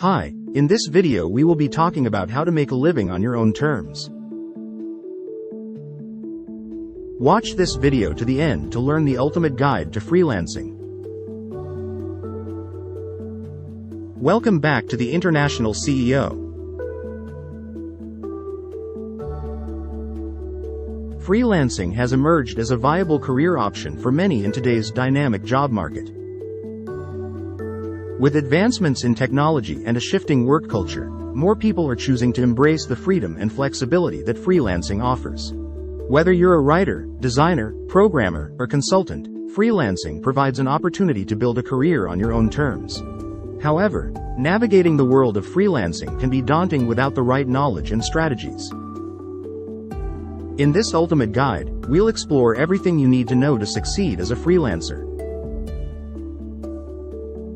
Hi, in this video we will be talking about how to make a living on your own terms. Watch this video to the end to learn the ultimate guide to freelancing. Welcome back to the International CEO. Freelancing has emerged as a viable career option for many in today's dynamic job market. With advancements in technology and a shifting work culture, more people are choosing to embrace the freedom and flexibility that freelancing offers. Whether you're a writer, designer, programmer, or consultant, freelancing provides an opportunity to build a career on your own terms. However, navigating the world of freelancing can be daunting without the right knowledge and strategies. In this ultimate guide, we'll explore everything you need to know to succeed as a freelancer.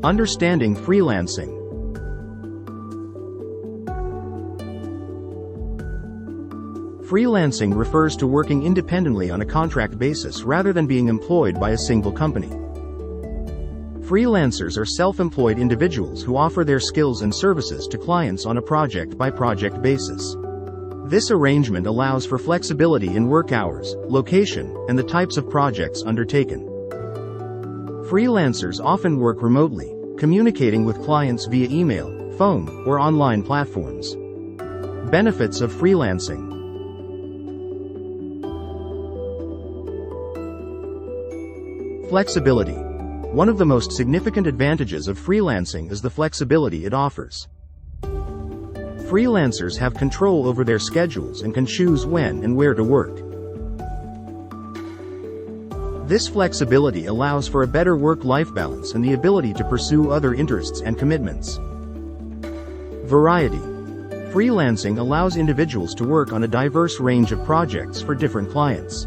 Understanding freelancing. Freelancing refers to working independently on a contract basis rather than being employed by a single company. Freelancers are self-employed individuals who offer their skills and services to clients on a project-by-project basis. This arrangement allows for flexibility in work hours, location, and the types of projects undertaken. Freelancers often work remotely, communicating with clients via email, phone, or online platforms. Benefits of freelancing. Flexibility. One of the most significant advantages of freelancing is the flexibility it offers. Freelancers have control over their schedules and can choose when and where to work. This flexibility allows for a better work-life balance and the ability to pursue other interests and commitments. Variety. Freelancing allows individuals to work on a diverse range of projects for different clients.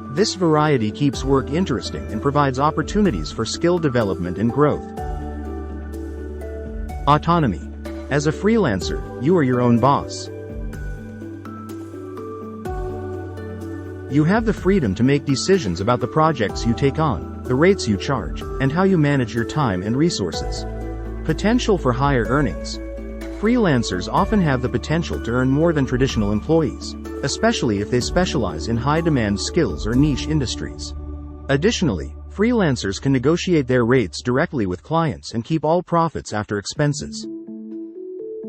This variety keeps work interesting and provides opportunities for skill development and growth. Autonomy. As a freelancer, you are your own boss. You have the freedom to make decisions about the projects you take on, the rates you charge, and how you manage your time and resources. Potential for higher earnings. Freelancers often have the potential to earn more than traditional employees, especially if they specialize in high-demand skills or niche industries. Additionally, freelancers can negotiate their rates directly with clients and keep all profits after expenses.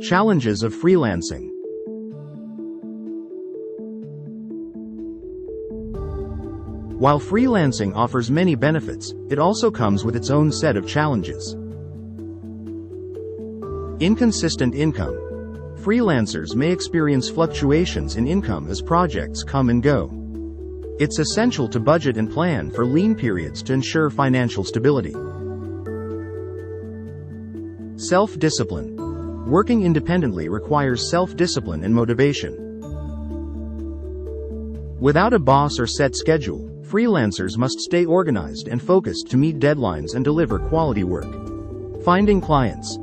Challenges of freelancing. While freelancing offers many benefits, it also comes with its own set of challenges. Inconsistent income. Freelancers may experience fluctuations in income as projects come and go. It's essential to budget and plan for lean periods to ensure financial stability. Self-discipline. Working independently requires self-discipline and motivation. Without a boss or set schedule, freelancers must stay organized and focused to meet deadlines and deliver quality work. Finding clients.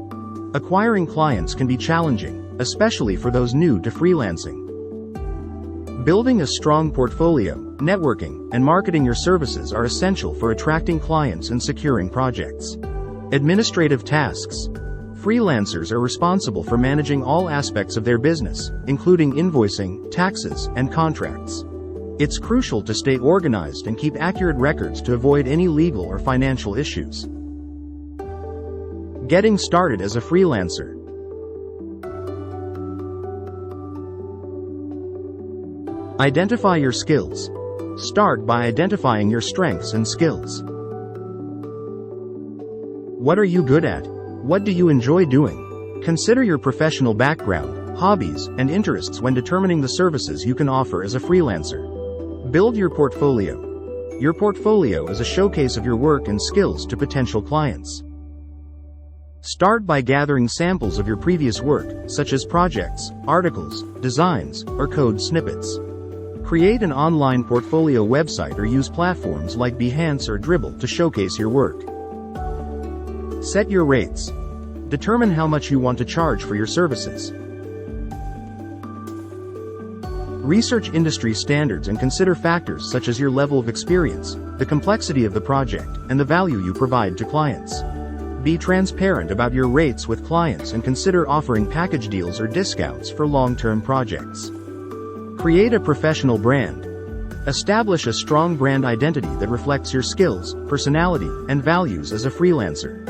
Acquiring clients can be challenging, especially for those new to freelancing. Building a strong portfolio, networking, and marketing your services are essential for attracting clients and securing projects. Administrative tasks. Freelancers are responsible for managing all aspects of their business, including invoicing, taxes, and contracts. It's crucial to stay organized and keep accurate records to avoid any legal or financial issues. Getting started as a freelancer. Identify your skills. Start by identifying your strengths and skills. What are you good at? What do you enjoy doing? Consider your professional background, hobbies, and interests when determining the services you can offer as a freelancer. Build your portfolio. Your portfolio is a showcase of your work and skills to potential clients. Start by gathering samples of your previous work, such as projects, articles, designs, or code snippets. Create an online portfolio website or use platforms like Behance or Dribbble to showcase your work. Set your rates. Determine how much you want to charge for your services. Research industry standards and consider factors such as your level of experience, the complexity of the project, and the value you provide to clients. Be transparent about your rates with clients and consider offering package deals or discounts for long-term projects. Create a professional brand. Establish a strong brand identity that reflects your skills, personality, and values as a freelancer.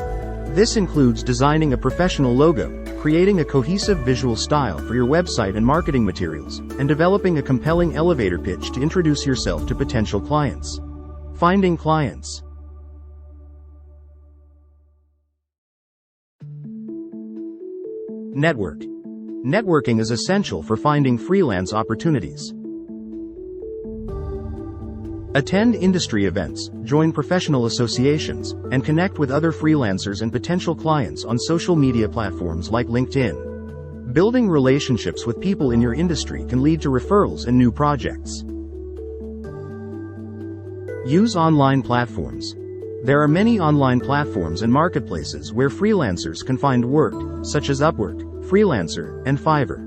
This includes designing a professional logo, creating a cohesive visual style for your website and marketing materials, and developing a compelling elevator pitch to introduce yourself to potential clients. Finding clients. Network. Networking is essential for finding freelance opportunities. Attend industry events, join professional associations, and connect with other freelancers and potential clients on social media platforms like LinkedIn. Building relationships with people in your industry can lead to referrals and new projects. Use online platforms. There are many online platforms and marketplaces where freelancers can find work, such as Upwork, Freelancer, and Fiverr.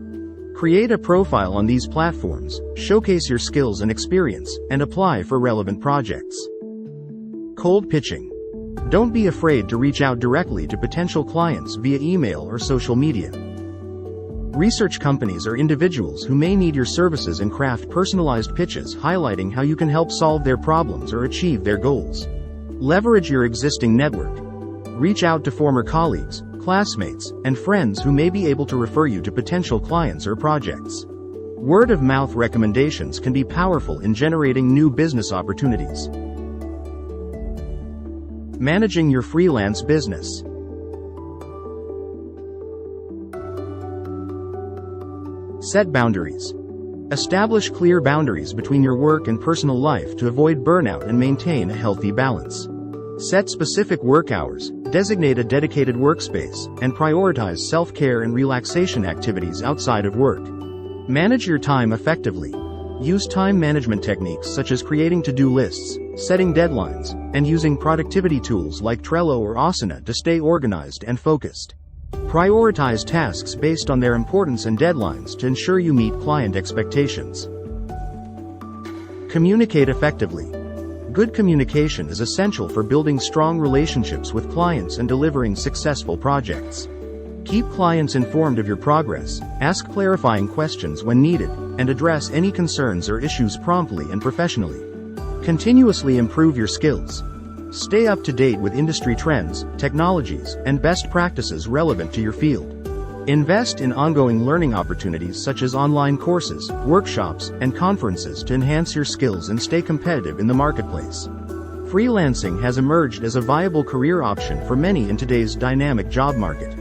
Create a profile on these platforms, showcase your skills and experience, and apply for relevant projects. Cold pitching. Don't be afraid to reach out directly to potential clients via email or social media. Research companies or individuals who may need your services and craft personalized pitches highlighting how you can help solve their problems or achieve their goals. Leverage your existing network. Reach out to former colleagues, classmates, and friends who may be able to refer you to potential clients or projects. Word-of-mouth recommendations can be powerful in generating new business opportunities. Managing your freelance business. Set boundaries. Establish clear boundaries between your work and personal life to avoid burnout and maintain a healthy balance. Set specific work hours, designate a dedicated workspace, and prioritize self-care and relaxation activities outside of work. Manage your time effectively. Use time management techniques such as creating to-do lists, setting deadlines, and using productivity tools like Trello or Asana to stay organized and focused. Prioritize tasks based on their importance and deadlines to ensure you meet client expectations. Communicate effectively. Good communication is essential for building strong relationships with clients and delivering successful projects. Keep clients informed of your progress, ask clarifying questions when needed, and address any concerns or issues promptly and professionally. Continuously improve your skills. Stay up to date with industry trends, technologies, and best practices relevant to your field. Invest in ongoing learning opportunities such as online courses, workshops, and conferences to enhance your skills and stay competitive in the marketplace. Freelancing has emerged as a viable career option for many in today's dynamic job market.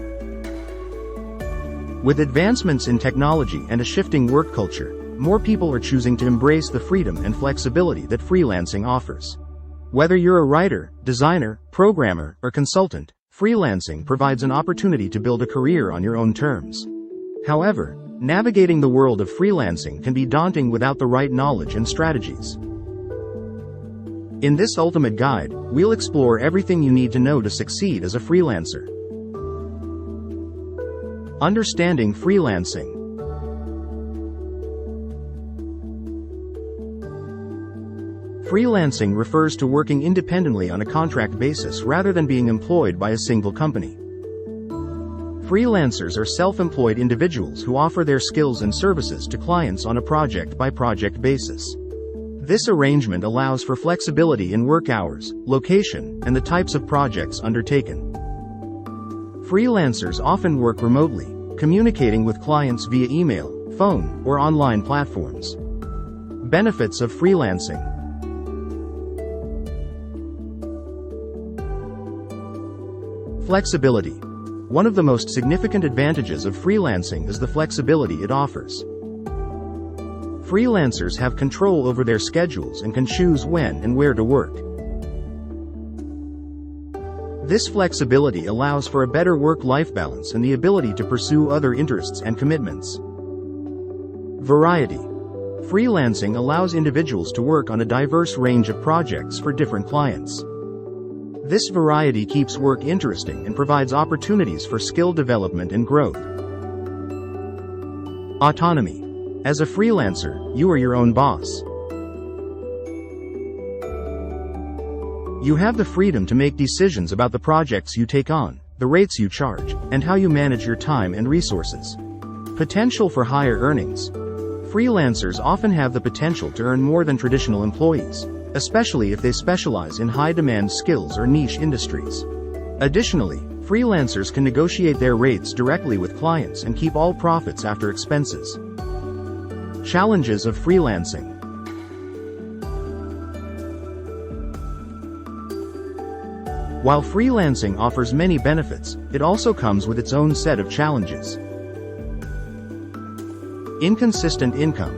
With advancements in technology and a shifting work culture, more people are choosing to embrace the freedom and flexibility that freelancing offers. Whether you're a writer, designer, programmer, or consultant, freelancing provides an opportunity to build a career on your own terms. However, navigating the world of freelancing can be daunting without the right knowledge and strategies. In this ultimate guide, we'll explore everything you need to know to succeed as a freelancer. Understanding freelancing. Freelancing refers to working independently on a contract basis rather than being employed by a single company. Freelancers are self-employed individuals who offer their skills and services to clients on a project-by-project basis. This arrangement allows for flexibility in work hours, location, and the types of projects undertaken. Freelancers often work remotely, communicating with clients via email, phone, or online platforms. Benefits of freelancing. Flexibility. One of the most significant advantages of freelancing is the flexibility it offers. Freelancers have control over their schedules and can choose when and where to work. This flexibility allows for a better work-life balance and the ability to pursue other interests and commitments. Variety. Freelancing allows individuals to work on a diverse range of projects for different clients. This variety keeps work interesting and provides opportunities for skill development and growth. Autonomy. As a freelancer, you are your own boss. You have the freedom to make decisions about the projects you take on, the rates you charge, and how you manage your time and resources. Potential for higher earnings. Freelancers often have the potential to earn more than traditional employees, especially if they specialize in high-demand skills or niche industries. Additionally, freelancers can negotiate their rates directly with clients and keep all profits after expenses. Challenges of freelancing. While freelancing offers many benefits, it also comes with its own set of challenges. Inconsistent income.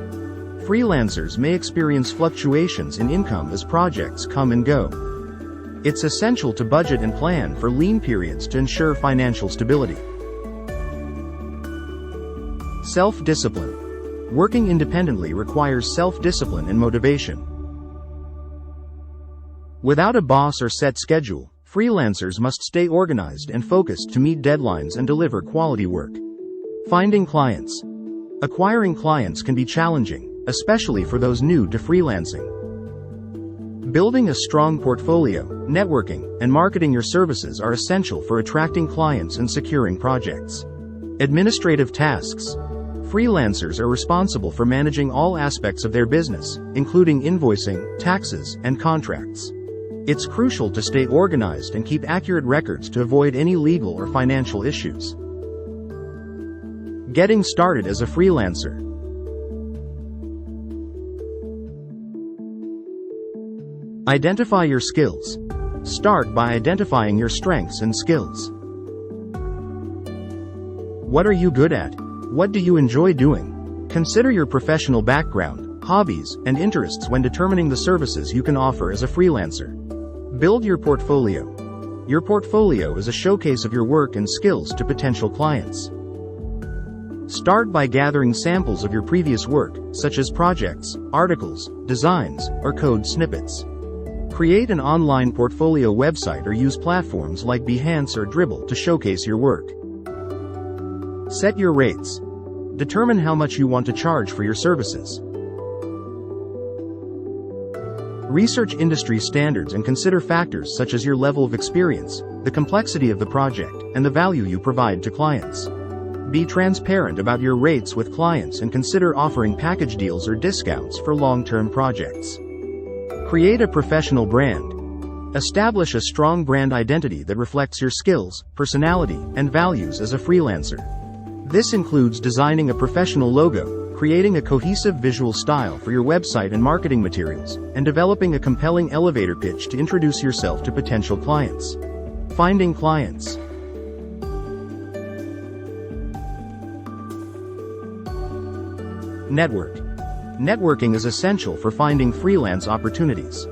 Freelancers may experience fluctuations in income as projects come and go. It's essential to budget and plan for lean periods to ensure financial stability. Self-discipline. Working independently requires self-discipline and motivation. Without a boss or set schedule, freelancers must stay organized and focused to meet deadlines and deliver quality work. Finding clients. Acquiring clients can be challenging, especially for those new to freelancing. Building a strong portfolio, networking, and marketing your services are essential for attracting clients and securing projects. Administrative tasks. Freelancers are responsible for managing all aspects of their business, including invoicing, taxes, and contracts. It's crucial to stay organized and keep accurate records to avoid any legal or financial issues. Getting started as a freelancer. Identify your skills. Start by identifying your strengths and skills. What are you good at? What do you enjoy doing? Consider your professional background, hobbies, and interests when determining the services you can offer as a freelancer. Build your portfolio. Your portfolio is a showcase of your work and skills to potential clients. Start by gathering samples of your previous work, such as projects, articles, designs, or code snippets. Create an online portfolio website or use platforms like Behance or Dribbble to showcase your work. Set your rates. Determine how much you want to charge for your services. Research industry standards and consider factors such as your level of experience, the complexity of the project, and the value you provide to clients. Be transparent about your rates with clients and consider offering package deals or discounts for long-term projects. Create a professional brand. Establish a strong brand identity that reflects your skills, personality, and values as a freelancer. This includes designing a professional logo, creating a cohesive visual style for your website and marketing materials, and developing a compelling elevator pitch to introduce yourself to potential clients. Finding clients. Network. Networking is essential for finding freelance opportunities.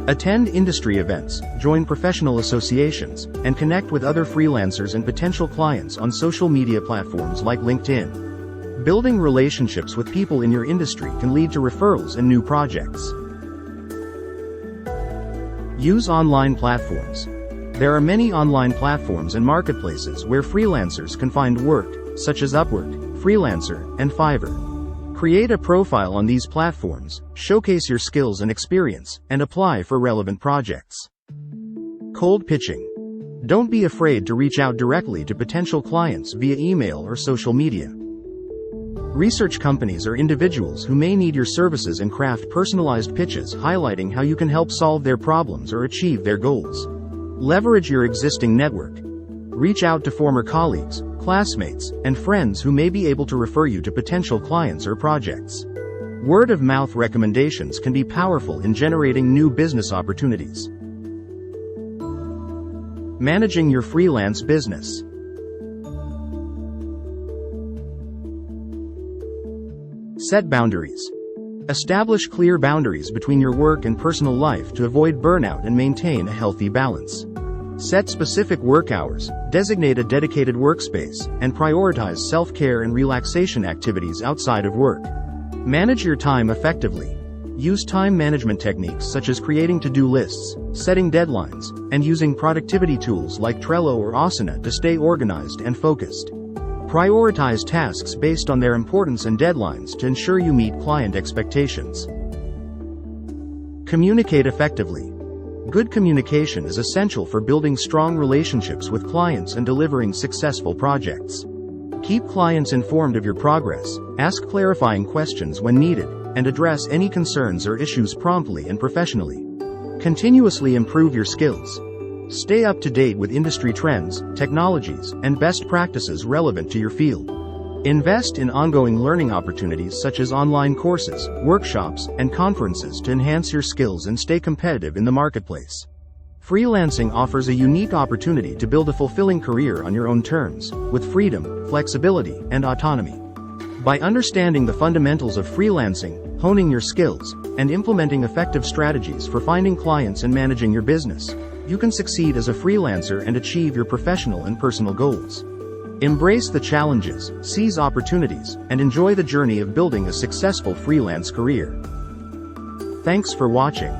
Attend industry events, join professional associations, and connect with other freelancers and potential clients on social media platforms like LinkedIn. Building relationships with people in your industry can lead to referrals and new projects. Use online platforms. There are many online platforms and marketplaces where freelancers can find work, such as Upwork, Freelancer, and Fiverr. Create a profile on these platforms, showcase your skills and experience, and apply for relevant projects. Cold pitching. Don't be afraid to reach out directly to potential clients via email or social media. Research companies or individuals who may need your services and craft personalized pitches highlighting how you can help solve their problems or achieve their goals. Leverage your existing network. Reach out to former colleagues, classmates, and friends who may be able to refer you to potential clients or projects. Word-of-mouth recommendations can be powerful in generating new business opportunities. Managing your freelance business. Set boundaries. Establish clear boundaries between your work and personal life to avoid burnout and maintain a healthy balance. Set specific work hours, designate a dedicated workspace, and prioritize self-care and relaxation activities outside of work. Manage your time effectively. Use time management techniques such as creating to-do lists, setting deadlines, and using productivity tools like Trello or Asana to stay organized and focused. Prioritize tasks based on their importance and deadlines to ensure you meet client expectations. Communicate effectively. Good communication is essential for building strong relationships with clients and delivering successful projects. Keep clients informed of your progress, ask clarifying questions when needed, and address any concerns or issues promptly and professionally. Continuously improve your skills. Stay up to date with industry trends, technologies, and best practices relevant to your field. Invest in ongoing learning opportunities such as online courses, workshops, and conferences to enhance your skills and stay competitive in the marketplace. Freelancing offers a unique opportunity to build a fulfilling career on your own terms, with freedom, flexibility, and autonomy. By understanding the fundamentals of freelancing, honing your skills, and implementing effective strategies for finding clients and managing your business, you can succeed as a freelancer and achieve your professional and personal goals. Embrace the challenges, seize opportunities, and enjoy the journey of building a successful freelance career. Thanks for watching.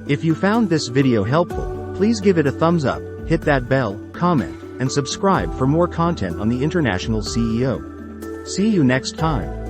If you found this video helpful, please give it a thumbs up, hit that bell, comment, and subscribe for more content on the International CEO. See you next time.